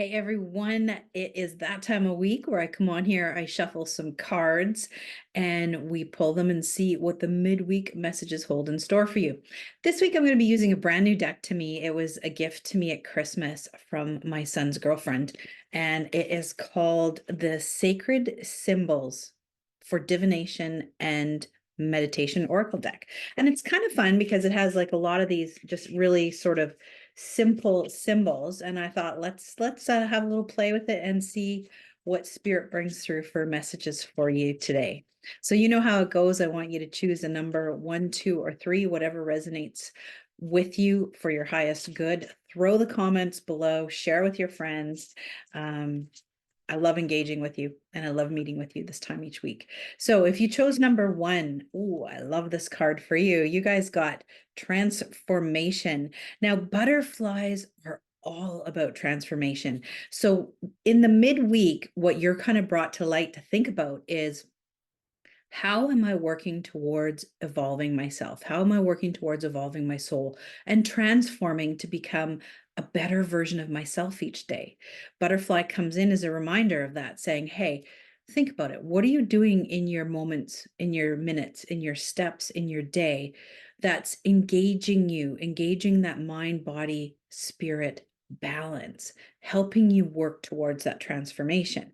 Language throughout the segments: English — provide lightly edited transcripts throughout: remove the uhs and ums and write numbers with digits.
Hey everyone, it is that time of week where I come on here, I shuffle some cards and we pull them and see what the midweek messages hold in store for you. This week I'm going to be using a brand new deck to me. It was a gift to me at Christmas from my son's girlfriend, and it is called the Sacred Symbols for Divination and Meditation Oracle deck. And it's kind of fun because it has like a lot of these just really sort of simple symbols, and I thought let's have a little play with it and see what spirit brings through for messages for you today. So you know how it goes. I want you to choose a number 1, 2, or 3, whatever resonates with you for your highest good. Throw the comments below, share with your friends. I love engaging with you and I love meeting with you this time each week. So if you chose number 1, ooh, I love this card for you. You guys got transformation. Now, butterflies are all about transformation. So in the midweek, what you're kind of brought to light to think about is, how am I working towards evolving myself? How am I working towards evolving my soul and transforming to become a better version of myself each day? Butterfly comes in as a reminder of that, saying, hey, think about it. What are you doing in your moments, in your minutes, in your steps, in your day that's engaging you, engaging that mind, body, spirit balance, helping you work towards that transformation?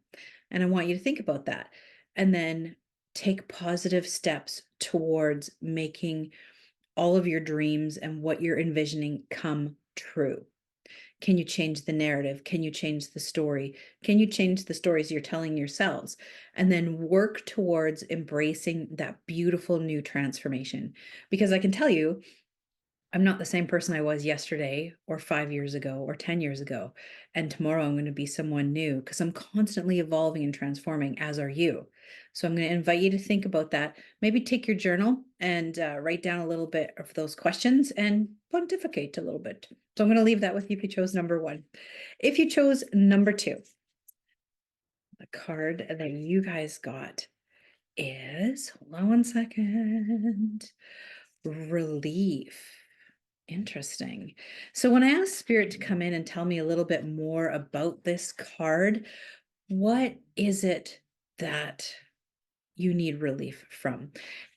And I want you to think about that. And then take positive steps towards making all of your dreams and what you're envisioning come true. Can you change the narrative? Can you change the story? Can you change the stories you're telling yourselves? And then work towards embracing that beautiful new transformation. Because I can tell you, I'm not the same person I was yesterday or 5 years ago or 10 years ago. And tomorrow I'm going to be someone new because I'm constantly evolving and transforming, as are you. So I'm going to invite you to think about that. Maybe take your journal and write down a little bit of those questions and pontificate a little bit. So I'm going to leave that with you if you chose number 1. If you chose number 2, the card that you guys got is, hold on one second, relief. Interesting. So when I asked Spirit to come in and tell me a little bit more about this card, what is it that you need relief from?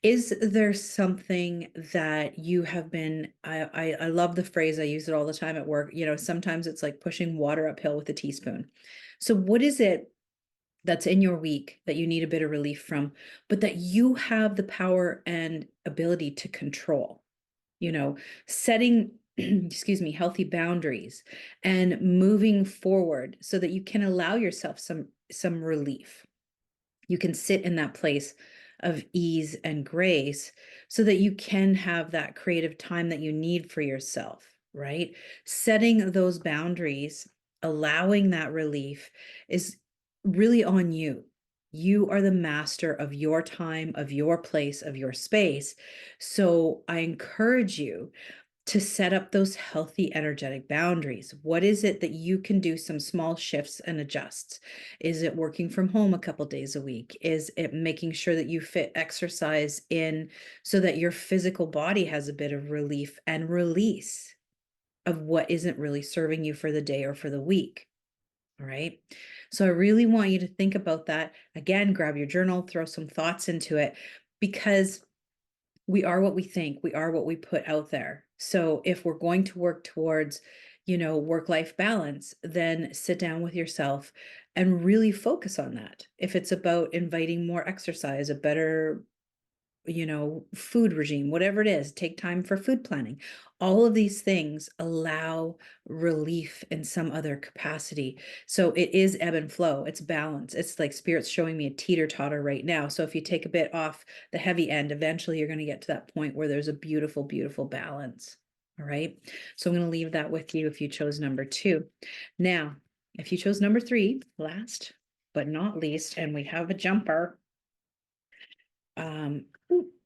Is there something that you have been, I love the phrase, I use it all the time at work, sometimes it's like pushing water uphill with a teaspoon. So what is it that's in your week that you need a bit of relief from, but that you have the power and ability to control? Setting, excuse me, healthy boundaries and moving forward so that you can allow yourself some relief. You can sit in that place of ease and grace so that you can have that creative time that you need for yourself, right? Setting those boundaries, allowing that relief is really on you. You are the master of your time, of your place, of your space. So I encourage you to set up those healthy energetic boundaries. What is it that you can do some small shifts and adjusts? Is it working from home a couple days a week? Is it making sure that you fit exercise in so that your physical body has a bit of relief and release of what isn't really serving you for the day or for the week? All right. So I really want you to think about that. Again, grab your journal, throw some thoughts into it, because we are what we think, we are what we put out there. So if we're going to work towards, work-life balance, then sit down with yourself and really focus on that. If it's about inviting more exercise, a better food regime, whatever it is, take time for food planning. All of these things allow relief in some other capacity. So it is ebb and flow. It's balance. It's like Spirit's showing me a teeter-totter right now. So if you take a bit off the heavy end, eventually you're going to get to that point where there's a beautiful, beautiful balance. All right. So I'm going to leave that with you if you chose number 2. Now, if you chose number 3, last but not least, and we have a jumper.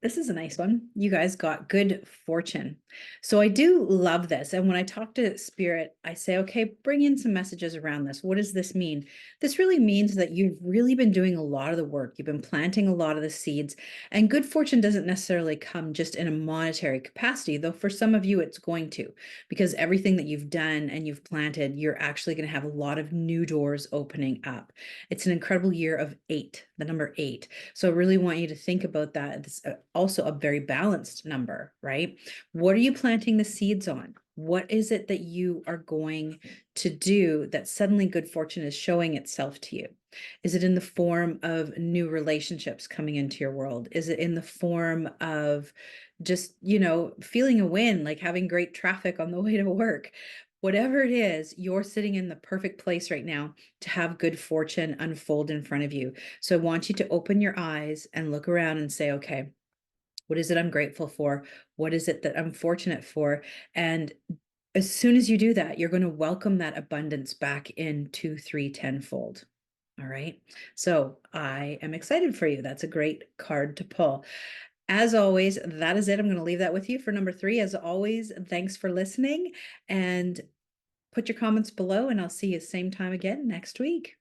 This is a nice one. You guys got good fortune. So I do love this. And when I talk to spirit, I say, okay, bring in some messages around this. What does this mean? This really means that you've really been doing a lot of the work. You've been planting a lot of the seeds. And good fortune doesn't necessarily come just in a monetary capacity, though for some of you it's going to, because everything that you've done and you've planted, you're actually going to have a lot of new doors opening up. It's an incredible year of 8, the number 8. So I really want you to think about that. It's also a very balanced number, right? What are you planting the seeds on? What is it that you are going to do that suddenly good fortune is showing itself to you? Is it in the form of new relationships coming into your world? Is it in the form of just, feeling a win, like having great traffic on the way to work? Whatever it is, you're sitting in the perfect place right now to have good fortune unfold in front of you. So I want you to open your eyes and look around and say, okay, what is it I'm grateful for? What is it that I'm fortunate for? And as soon as you do that, you're going to welcome that abundance back in 2, 3, 10-fold. All right. So I am excited for you. That's a great card to pull. As always, that is it. I'm going to leave that with you for number 3. As always, thanks for listening, and put your comments below, and I'll see you same time again next week.